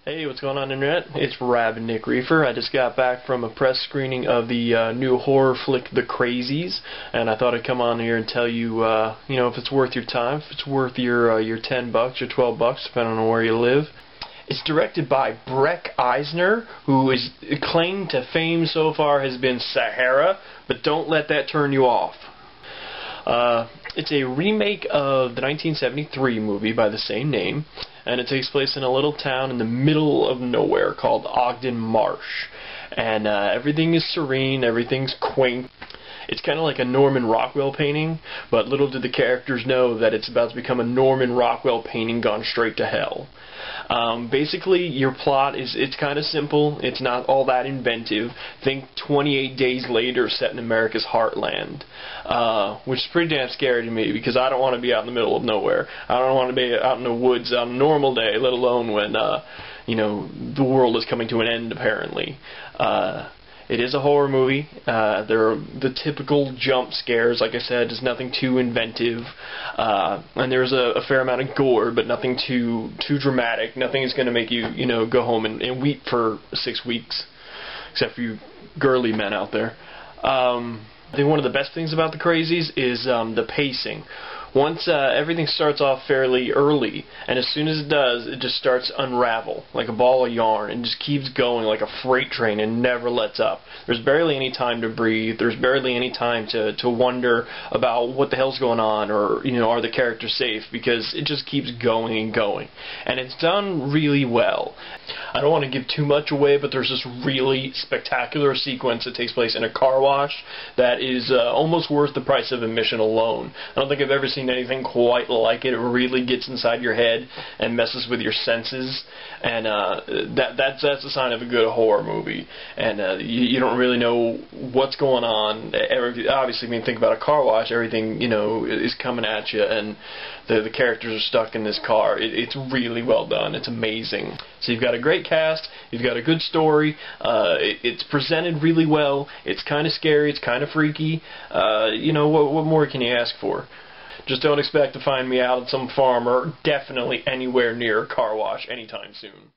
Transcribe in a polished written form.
Hey, what's going on, Internet? It's Rabid Nick Reefer. I just got back from a press screening of the new horror flick, The Crazies, and I thought I'd come on here and tell you, if it's worth your time, if it's worth your $10, your $12, depending on where you live. It's directed by Breck Eisner, who is claim to fame so far has been Sahara, but don't let that turn you off. It's a remake of the 1973 movie by the same name, and it takes place in a little town in the middle of nowhere called Ogden Marsh. And everything is serene, everything's quaint. It's kind of like a Norman Rockwell painting, but little do the characters know that it's about to become a Norman Rockwell painting gone straight to hell. Basically, your plot it's kind of simple. It's not all that inventive. Think 28 Days Later set in America's heartland, which is pretty damn scary to me because I don't want to be out in the middle of nowhere. I don't want to be out in the woods on a normal day, let alone when the world is coming to an end. Apparently. It is a horror movie. There are the typical jump scares. Like I said, there's nothing too inventive. And there's a fair amount of gore, but nothing too dramatic. Nothing is going to make you, go home and weep for 6 weeks. Except for you girly men out there. I think one of the best things about The Crazies is the pacing. Once everything starts off fairly early, and as soon as it does, it just starts to unravel like a ball of yarn and just keeps going like a freight train and never lets up. There's barely any time to breathe. There's barely any time to wonder about what the hell's going on, or are the characters safe, because it just keeps going and going. And it's done really well. I don't want to give too much away, but there's this really spectacular sequence that takes place in a car wash that is almost worth the price of admission alone. I don't think I've ever seen anything quite like it. It really gets inside your head and messes with your senses, and that's a sign of a good horror movie. And you don't really know what's going on. Obviously, when you think about a car wash, everything is coming at you, and the characters are stuck in this car. It's really well done. It's amazing. So you've got a great cast. You've got a good story. It's presented really well. It's kind of scary. It's kind of freaky. What more can you ask for? Just don't expect to find me out at some farm or definitely anywhere near a car wash anytime soon.